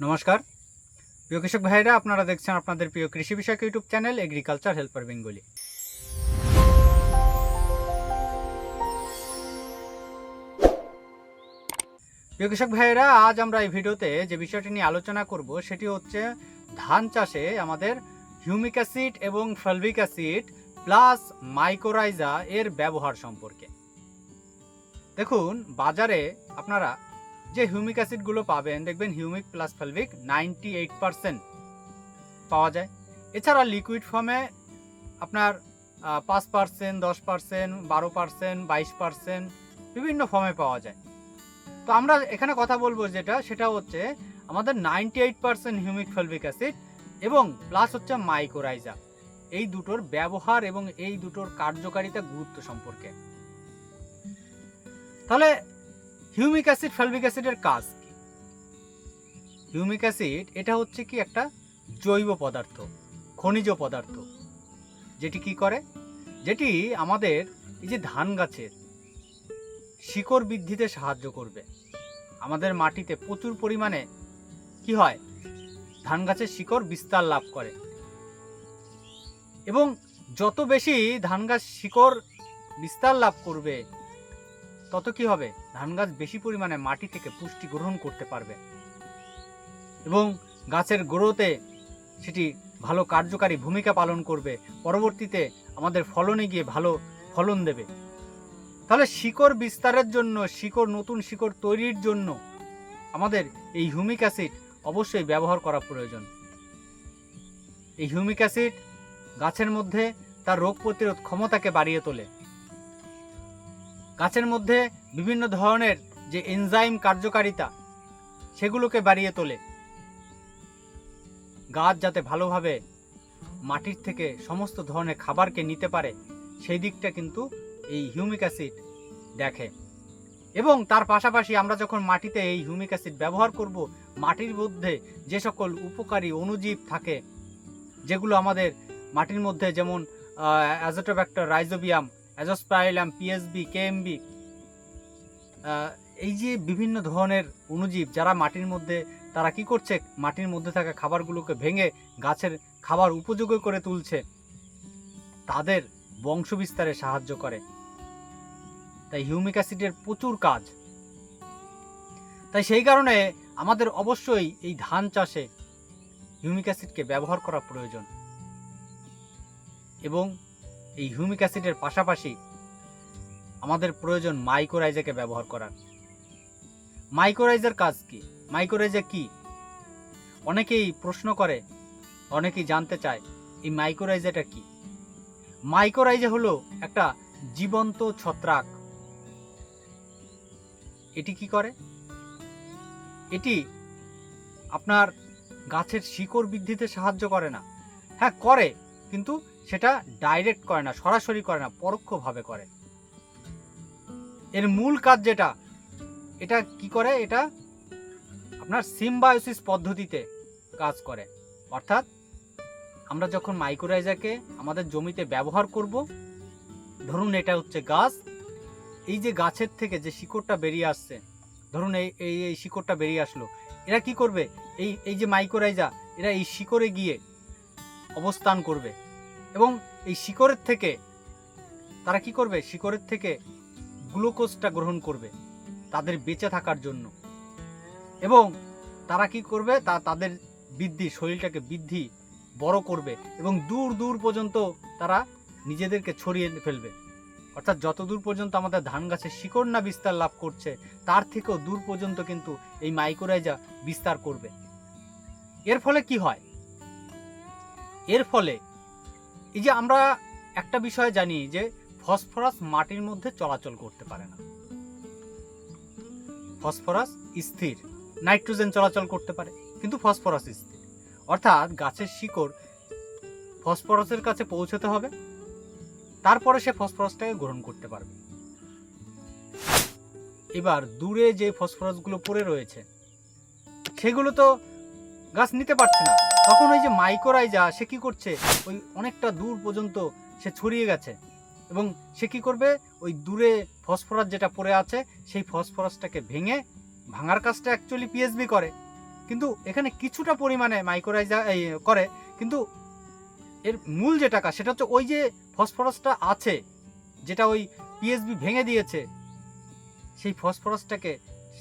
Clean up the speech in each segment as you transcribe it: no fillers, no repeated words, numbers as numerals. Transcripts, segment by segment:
নমস্কার প্রিয় কৃষক ভাইরা, আপনারা দেখছেন আপনাদের প্রিয় কৃষি বিষয়ক YouTube channel agriculture helper Bengali. প্রিয় কৃষক ভাইরা, আজ আমরা এই ভিডিওতে যে বিষয়টি নিয়ে আলোচনা করব সেটি হচ্ছে ধান চাষে আমাদের হিউমিক অ্যাসিড এবং ফলভিক অ্যাসিড প্লাস মাইকোরাইজা এর ব্যবহার সম্পর্কে। দেখুন, বাজারে আপনারা যে হিউমিক অ্যাসিডগুলো পাবেন, দেখবেন হিউমিক প্লাস ফলভিক 98% পাওয়া যায়। এছাড়া লিকুইড ফর্মে আপনার 5%, 10%, 12%, 22% বিভিন্ন ফর্মে পাওয়া যায়। তো আমরা এখানে কথা বলবো সেটা হচ্ছে আমাদের 98% হিউমিক ফলভিক অ্যাসিড এবং প্লাস হচ্ছে মাইকোরাইজা, এই দুটোর ব্যবহার এবং এই দুটোর কার্যকারিতা গুরুত্ব সম্পর্কে। তাহলে হিউমিক অ্যাসিড ফলভিক অ্যাসিডের কাজ কি? হিউমিক অ্যাসিড এটা হচ্ছে কি একটা জৈব পদার্থ, খনিজ পদার্থ, যেটি কি করে, যেটি আমাদের এই যে ধান গাছের শিকড় বৃদ্ধিতে সাহায্য করবে। আমাদের মাটিতে প্রচুর পরিমাণে কি হয়, ধান গাছের শিকড় বিস্তার লাভ করে এবং যত বেশি ধান গাছ শিকড় বিস্তার লাভ করবে তত কি হবে, ধান গাছ বেশি পরিমাণে মাটি থেকে পুষ্টি গ্রহণ করতে পারবে এবং গাছের গ্রোথে সেটি ভালো কার্যকারী ভূমিকা পালন করবে, পরবর্তীতে আমাদের ফলনে গিয়ে ভালো ফলন দেবে। তাহলে শিকড় বিস্তারের জন্য, নতুন শিকড় তৈরির জন্য আমাদের এই হিউমিক অ্যাসিড অবশ্যই ব্যবহার করা প্রয়োজন। এই হিউমিক অ্যাসিড গাছের মধ্যে তার রোগ প্রতিরোধ ক্ষমতাকে বাড়িয়ে তোলে, গাছের মধ্যে বিভিন্ন ধরনের যে এনজাইম কার্যকারিতা সেগুলোকে বাড়িয়ে তোলে। গাছ যাতে ভালোভাবে মাটির থেকে সমস্ত ধরনের খাবারকে নিতে পারে সেই দিকটা কিন্তু এই হিউমিক অ্যাসিড দেখে। এবং তার পাশাপাশি আমরা যখন মাটিতে এই হিউমিক অ্যাসিড ব্যবহার করব, মাটির মধ্যে যে সকল উপকারী অণুজীব থাকে যেগুলো আমাদের মাটির মধ্যে, যেমন অ্যাজোটোব্যাক্টর, রাইজোবিয়াম, অ্যাজোস্পাইরালাম, পিএসবি, কেএমবি, এই যে বিভিন্ন ধরনের অণুজীব যারা মাটির মধ্যে, তারা কি করছে, মাটির মধ্যে থাকা খাবারগুলোকে ভেঙে গাছের খাবার উপযোগী করে তুলছে, তাদের বংশ বিস্তারে সাহায্য করে। তাই হিউমিক অ্যাসিডের প্রচুর কাজ। তাই সেই কারণে আমাদের অবশ্যই এই ধান চাষে হিউমিক অ্যাসিডকে ব্যবহার করা প্রয়োজন এবং এই হিউমিক অ্যাসিডের পাশাপাশি আমাদের প্রয়োজন মাইকোরাইজাকে ব্যবহার করার। মাইকোরাইজার কাজ কি? মাইকোরাইজা কি? অনেকেই প্রশ্ন করে, অনেকেই জানতে চায় এই মাইকোরাইজাটা কি। মাইকোরাইজা হলো একটা জীবন্ত ছত্রাক। এটি কি করে? এটি আপনার গাছের শিকড় বৃদ্ধিতে সাহায্য করে না। হ্যাঁ করে, কিন্তু সেটা ডাইরেক্ট করে না, সরাসরি করে না, পরোক্ষভাবে করে। এর মূল কাজ যেটা, এটা কি করে, এটা আপনার সিম্বায়োসিস পদ্ধতিতে কাজ করে। অর্থাৎ আমরা যখন মাইকোরাইজাকে আমাদের জমিতে ব্যবহার করব, ধরুন এটা হচ্ছে গাছ, এই যে গাছের থেকে যে শিকড়টা বেরিয়ে আসছে, ধরুন এই শিকড়টা বেরিয়ে আসলো, এরা কি করবে, এই যে মাইকোরাইজা, এরা এই শিকড়ে গিয়ে অবস্থান করবে এবং এই শিকড়ের থেকে তারা কি করবে, শিকড়ের থেকে গ্লুকোজটা গ্রহণ করবে তাদের বেঁচে থাকার জন্য। এবং তারা কি করবে, তাদের বৃদ্ধি, শরীরটাকে বৃদ্ধি বড় করবে এবং দূর দূর পর্যন্ত তারা নিজেদেরকে ছড়িয়ে ফেলবে। অর্থাৎ যত দূর পর্যন্ত আমাদের ধান গাছের শিকড় না বিস্তার লাভ করছে, তার থেকেও দূর পর্যন্ত কিন্তু এই মাইকোরাইজা বিস্তার করবে। এর ফলে কি হয়? এর ফলে এই যে আমরা একটা বিষয় জানি যে ফসফরাস মাটির মধ্যে চলাচল করতে পারে না। ফসফরাস স্থির, নাইট্রোজেন চলাচল করতে পারে কিন্তু ফসফরাস স্থির। অর্থাৎ গাছের শিকড় ফসফরাসের কাছে পৌঁছতে হবে, তারপরে সে ফসফরাসটাকে গ্রহণ করতে পারবে। এবার দূরে যে ফসফরাসগুলো পড়ে রয়েছে সেগুলো তো গাছ নিতে পারছে না, তখন ওই যে মাইকোরাইজা সে কি করছে, ওই অনেকটা দূর পর্যন্ত সে ছড়িয়ে গেছে এবং সে কি করবে, ওই দূরে ফসফরাস যেটা পড়ে আছে সেই ফসফরাসটাকে ভাঙার কাজটা অ্যাকচুয়ালি পিএসবি করে, কিন্তু এখানে কিছুটা পরিমাণে মাইক্রোরাইজা করে, কিন্তু এর মূল যেটা কাজ সেটা হচ্ছে ওই যে ফসফরাসটা আছে, যেটা ওই পিএসবি ভেঙে দিয়েছে, সেই ফসফরাসটাকে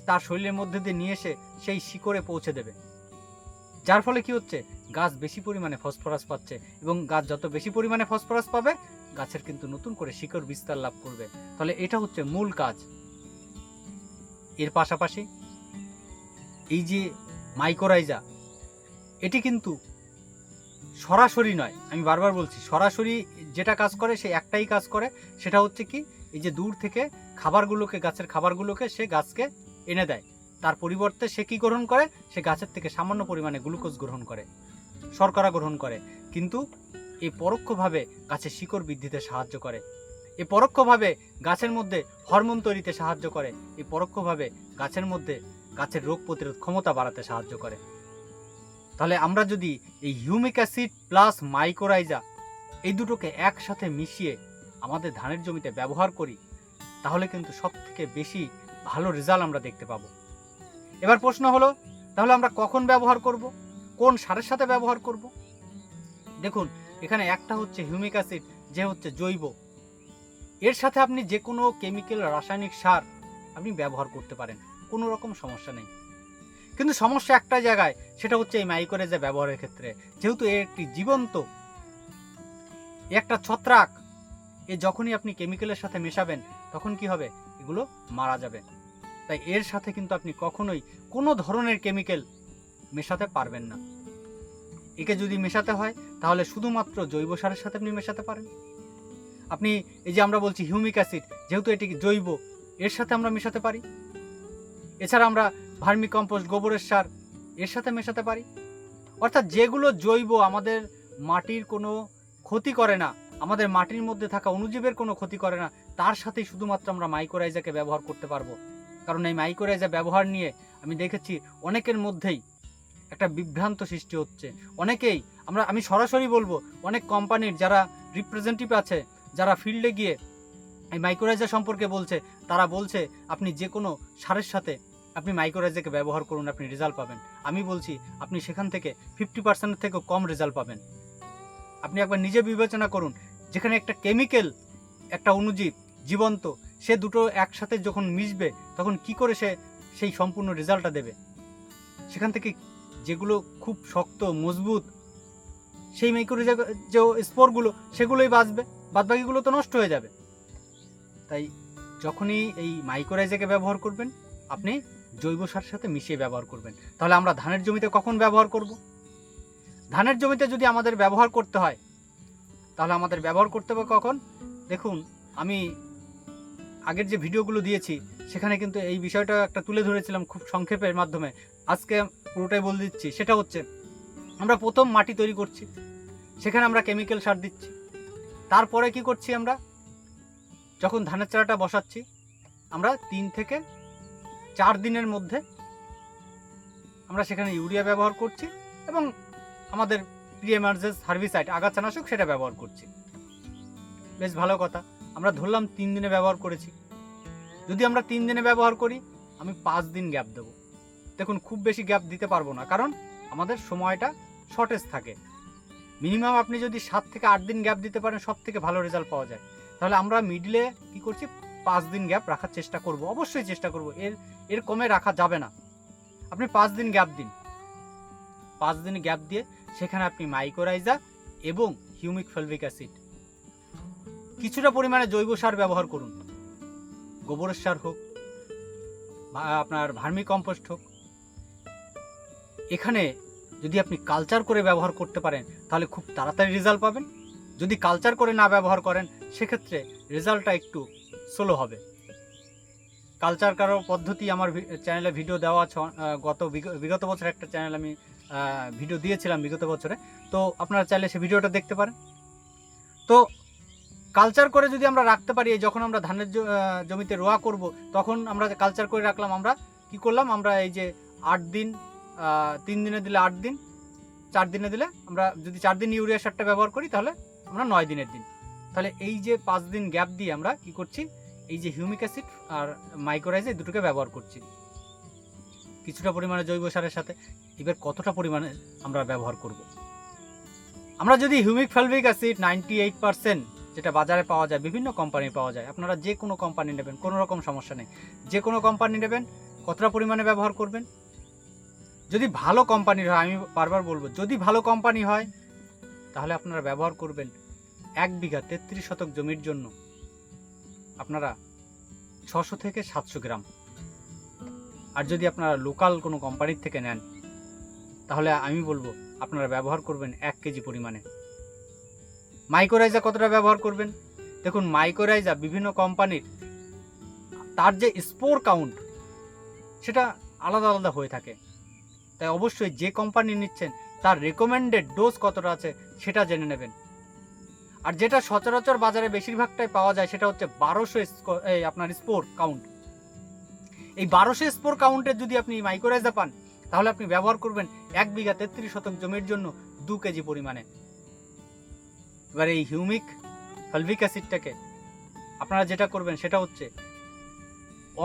তার শরীরের মধ্যে দিয়ে নিয়ে এসে সেই শিকড়ে পৌঁছে দেবে। যার ফলে কি হচ্ছে, গাছ বেশি পরিমাণে ফসফরাস পাচ্ছে, এবং গাছ যত বেশি পরিমাণে ফসফরাস পাবে, গাছের কিন্তু নতুন করে শিকড় বিস্তার লাভ করবে। তাহলে এটা হচ্ছে মূল কাজ। এর পাশাপাশি এই যে মাইক্রোরাইজা, এটি কিন্তু সরাসরি নয়, আমি বারবার বলছি, সরাসরি যেটা কাজ করে সে একটাই কাজ করে, সেটা হচ্ছে কি, এই যে দূর থেকে খাবারগুলোকে, গাছের খাবারগুলোকে সে গাছকে এনে দেয়। তার পরিবর্তে সে কি গ্রহণ করে, সে গাছের থেকে সামান্য পরিমাণে গ্লুকোজ গ্রহণ করে, শর্করা গ্রহণ করে, কিন্তু এই পরোক্ষভাবে গাছের শিকড় বৃদ্ধিতে সাহায্য করে, এই পরোক্ষভাবে গাছের মধ্যে হরমোন তৈরিতে সাহায্য করে, এই পরোক্ষভাবে গাছের মধ্যে গাছের রোগ প্রতিরোধ ক্ষমতা বাড়াতে সাহায্য করে। তাহলে আমরা যদি এই হিউমিক অ্যাসিড প্লাস মাইক্রোরাইজা এই দুটোকে একসাথে মিশিয়ে আমাদের ধানের জমিতে ব্যবহার করি, তাহলে কিন্তু সব থেকে বেশি ভালো রেজাল্ট আমরা দেখতে পাবো। এবার প্রশ্ন হলো, তাহলে আমরা কখন ব্যবহার করব, কোন সারের সাথে ব্যবহার করব? দেখুন, এখানে একটা হচ্ছে হিউমিক অ্যাসিড, যে হচ্ছে জৈব, এর সাথে আপনি যে কোনো কেমিক্যাল রাসায়নিক সার আপনি ব্যবহার করতে পারেন, কোনো রকম সমস্যা নেই। কিন্তু সমস্যা একটা জায়গায়, সেটা হচ্ছে এই মাইক্রোরাইজা ব্যবহারের ক্ষেত্রে। যেহেতু এর একটি জীবন্ত, একটা ছত্রাক, এ যখনই আপনি কেমিক্যালের সাথে মেশাবেন তখন কি হবে, এগুলো মারা যাবে। তাই এর সাথে কিন্তু আপনি কখনোই কোনো ধরনের কেমিক্যাল মেশাতে পারবেন না। একে যদি মেশাতে হয় তাহলে শুধুমাত্র জৈব সারের সাথে আপনি মেশাতে পারেন। আপনি এই যে আমরা বলছি হিউমিক অ্যাসিড, যেহেতু এটি জৈব, এর সাথে আমরা মেশাতে পারি। এছাড়া আমরা ভার্মি কম্পোস্ট, গোবরের সার, এর সাথে মেশাতে পারি। অর্থাৎ যেগুলো জৈব, আমাদের মাটির কোনো ক্ষতি করে না, আমাদের মাটির মধ্যে থাকা অণুজীবের কোনো ক্ষতি করে না, তার সাথেই শুধুমাত্র আমরা মাইক্রোরাইজাকে ব্যবহার করতে পারবো। কারণ এই মাইক্রোরাইজা ব্যবহার নিয়ে আমি দেখেছি অনেকের মধ্যেই একটা বিভ্রান্ত সৃষ্টি হচ্ছে। অনেকেই, আমি সরাসরি বলবো, অনেক কোম্পানির যারা রিপ্রেজেন্টেটিভ আছে, যারা ফিল্ডে গিয়ে এই মাইক্রোরাইজা সম্পর্কে বলছে, তারা বলছে আপনি যে কোনো সারের সাথে আপনি মাইক্রোরাইজাকে ব্যবহার করুন, আপনি রেজাল্ট পাবেন। আমি বলছি আপনি সেখান থেকে 50% থেকেও কম রেজাল্ট পাবেন। আপনি একবার নিজে বিবেচনা করুন, যেখানে একটা কেমিক্যাল, একটা অণুজীব জীবন্ত, সে দুটো একসাথে যখন মিশবে তখন কি করে সে সেই সম্পূর্ণ রেজাল্টটা দেবে। সেখান থেকে যেগুলো খুব শক্ত মজবুত, সেই মাইক্রোরাইজা যে স্পোরগুলো, সেগুলোই বাঁচবে, বাদবাকিগুলো তো নষ্ট হয়ে যাবে। তাই যখনই এই মাইক্রোরাইজাকে ব্যবহার করবেন, আপনি জৈব সারের সাথে মিশিয়ে ব্যবহার করবেন। তাহলে আমরা ধানের জমিতে কখন ব্যবহার করব? ধানের জমিতে যদি আমাদের ব্যবহার করতে হয়, তাহলে আমাদের ব্যবহার করতে হবে কখন? দেখুন, আমি আগের যে ভিডিওগুলো দিয়েছি সেখানে কিন্তু এই বিষয়টা একটা তুলে ধরেছিলাম খুব সংক্ষেপের মাধ্যমে। আজকে পুরোটাই বলে দিচ্ছি। সেটা হচ্ছে, আমরা প্রথম মাটি তৈরি করছি, সেখানে আমরা কেমিক্যাল সার দিচ্ছি। তারপরে কি করছি, আমরা যখন ধানের চারাটা বসাচ্ছি, আমরা 3 থেকে 4 দিনের মধ্যে আমরা সেখানে ইউরিয়া ব্যবহার করছি, এবং আমাদের প্রি-এমার্জেন্স হার্বিসাইড, আগাছানাশক, সেটা ব্যবহার করছি। বেশ ভালো কথা। আমরা ধরলাম 3 দিনে ব্যবহার করেছি। যদি আমরা 3 দিনে ব্যবহার করি, আমি 5 দিন গ্যাপ দেবো। দেখুন, খুব বেশি গ্যাপ দিতে পারবো না, কারণ আমাদের সময়টা শর্টেজ থাকে। মিনিমাম আপনি যদি 7 থেকে 8 দিন গ্যাপ দিতে পারেন, সব থেকে ভালো রেজাল্ট পাওয়া যায়। তাহলে আমরা মিডলে কি করছি, 5 দিন গ্যাপ রাখার চেষ্টা করব, অবশ্যই চেষ্টা করব। এর কমে রাখা যাবে না। আপনি 5 দিন গ্যাপ দিন। 5 দিন গ্যাপ দিয়ে সেখানে আপনি মাইক্রোরাইজা এবং হিউমিক ফলভিক অ্যাসিড, কিছুটা পরিমাণে জৈব সার ব্যবহার করুন। গোবরের সার হোক বা আপনার ভার্মি কম্পোস্ট হোক। এখানে যদি আপনি কালচার করে ব্যবহার করতে পারেন, তাহলে খুব তাড়াতাড়ি রেজাল্ট পাবেন। যদি কালচার করে না ব্যবহার করেন, সেক্ষেত্রে রেজাল্টটা একটু স্লো হবে। কালচার করার পদ্ধতি আমার চ্যানেলে ভিডিও দেওয়া আছে। বিগত বছর একটা চ্যানেল আমি ভিডিও দিয়েছিলাম বিগত বছরে, তো আপনারা চাইলে সে ভিডিওটা দেখতে পারেন। তো কালচার করে যদি আমরা রাখতে পারি, যখন আমরা ধানের জমিতে রোয়া করব, তখন আমরা কালচার করে রাখলাম। আমরা কি করলাম, আমরা এই যে 8 দিন, 3 দিনে দিলে 8 দিন, 4 দিনে দিলে, আমরা যদি 4 দিন ইউরিয়া সারটা ব্যবহার করি, তাহলে আমরা 9 দিনের দিন। তাহলে এই যে 5 দিন গ্যাপ দিয়ে আমরা কি করছি, এই যে হিউমিক অ্যাসিড আর মাইক্রোরাইজা, এই দুটোকে ব্যবহার করছি কিছুটা পরিমাণে জৈব সারের সাথে। এবার কতটা পরিমাণে আমরা ব্যবহার করব। আমরা যদি হিউমিক ফলভিক অ্যাসিড 98% যেটা বাজারে পাওয়া যায়, বিভিন্ন কোম্পানি পাওয়া যায়, আপনারা যে কোনো কোম্পানি নেবেন, কোনো রকম সমস্যা নেই, যে কোনো কোম্পানি নেবেন, কতটা পরিমাণে ব্যবহার করবেন। যদি ভালো কোম্পানির হয়, আমি বারবার বলবো, যদি ভালো কোম্পানি হয় তাহলে আপনারা ব্যবহার করবেন 1 বিঘা 33 শতক জমির জন্য আপনারা 600 থেকে 700 গ্রাম। আর যদি আপনারা লোকাল কোনো কোম্পানির থেকে নেন তাহলে আমি বলবো আপনারা ব্যবহার করবেন 1 কেজি পরিমাণে। মাইক্রোরাইজা কতটা ব্যবহার করবেন? দেখুন, মাইক্রোরাইজা বিভিন্ন কোম্পানির তার যে স্পোর কাউন্ট সেটা আলাদা আলাদা হয়ে থাকে, তাই অবশ্যই যে কোম্পানি নিচ্ছেন তার রেকমেন্ডেড ডোজ কতটা আছে সেটা জেনে নেবেন। আর যেটা সচরাচর বাজারে বেশিরভাগটাই পাওয়া যায় সেটা হচ্ছে 1200 আপনার স্পোর কাউন্ট। এই 1200 স্পোর কাউন্টের যদি আপনি মাইক্রোরাইজা পান তাহলে আপনি ব্যবহার করবেন 1 বিঘা 33 শতক জমির জন্য 2 কেজি পরিমাণে। এবার এই হিউমিক ফলভিক অ্যাসিডটাকে আপনারা যেটা করবেন সেটা হচ্ছে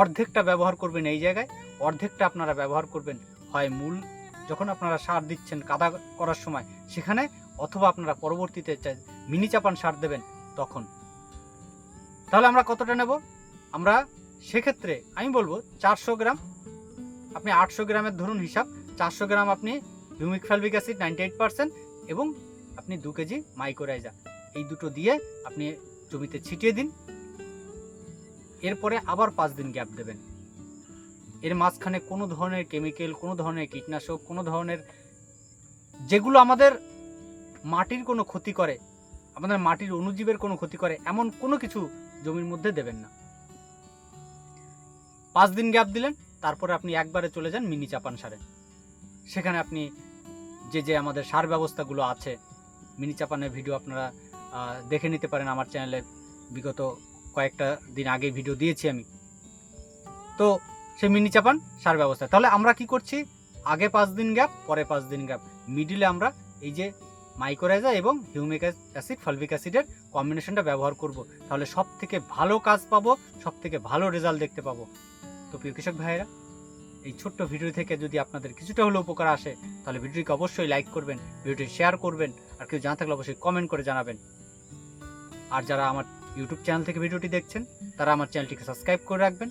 অর্ধেকটা ব্যবহার করবেন এই জায়গায়, অর্ধেকটা আপনারা ব্যবহার করবেন হয় মূল যখন আপনারা সার দিচ্ছেন কাদা করার সময় সেখানে, অথবা আপনারা পরবর্তীতে মিনি চাপান সার দেবেন তখন। তাহলে আমরা কতটা নেব? আমরা সেক্ষেত্রে আমি বলবো 400 গ্রাম, আপনি 800 গ্রামের ধরুন হিসাব, 400 গ্রাম আপনি হিউমিক ফলভিক অ্যাসিড 98% এবং আপনি 2 কেজি মাইক্রোরাইজা, এই দুটো দিয়ে আপনি জমিতে ছিটিয়ে দিন। এরপরে আবার 5 দিন গ্যাপ দেবেন। এর মাঝখানে কোনো ধরনের কেমিক্যাল, কোনো ধরনের কীটনাশক, কোনো ধরনের যেগুলো আমাদের মাটির কোনো ক্ষতি করে, আমাদের মাটির অণুজীবের কোনো ক্ষতি করে এমন কোনো কিছু জমির মধ্যে দেবেন না। 5 দিন গ্যাপ দিলেন, তারপরে আপনি একবারে চলে যান মিনি চাপান সারে। সেখানে আপনি যে আমাদের সার ব্যবস্থাগুলো আছে, মিনি চাপানের ভিডিও আপনারা দেখে নিতে পারেন আমার চ্যানেলে, বিগত কয়েকটা দিন আগে ভিডিও দিয়েছি আমি। তো সেই মিনি চাপান সার ব্যবস্থা, তাহলে আমরা কি করছি, আগে 5 দিন গ্যাপ, পরে 5 দিন গ্যাপ, মিডিলে আমরা এই যে মাইক্রোরাইজা এবং হিউমিক অ্যাসিড ফলভিক অ্যাসিডের কম্বিনেশনটা ব্যবহার করব। তাহলে সব থেকে ভালো কাজ পাবো, সব থেকে ভালো রেজাল্ট দেখতে পাবো। তো প্রিয় কৃষক ভাইয়েরা, এই ছোট্ট ভিডিও থেকে যদি আপনাদের কিছুটা হলেও উপকার আসে তাহলে ভিডিওটিকে অবশ্যই লাইক করবেন, ভিডিওটি শেয়ার করবেন, আর কেউ জানা থাকলে অবশ্যই কমেন্ট করে জানাবেন। আর যারা আমার ইউটিউব চ্যানেল থেকে ভিডিওটি দেখছেন তারা আমার চ্যানেলটিকে সাবস্ক্রাইব করে রাখবেন।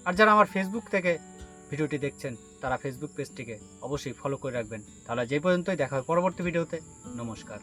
আর যারা আমার ফেসবুক থেকে ভিডিওটি দেখছেন তারা ফেসবুক পেজটিকে অবশ্যই ফলো করে রাখবেন। তাহলে যে পর্যন্তই, দেখা হবে পরবর্তী ভিডিওতে। নমস্কার।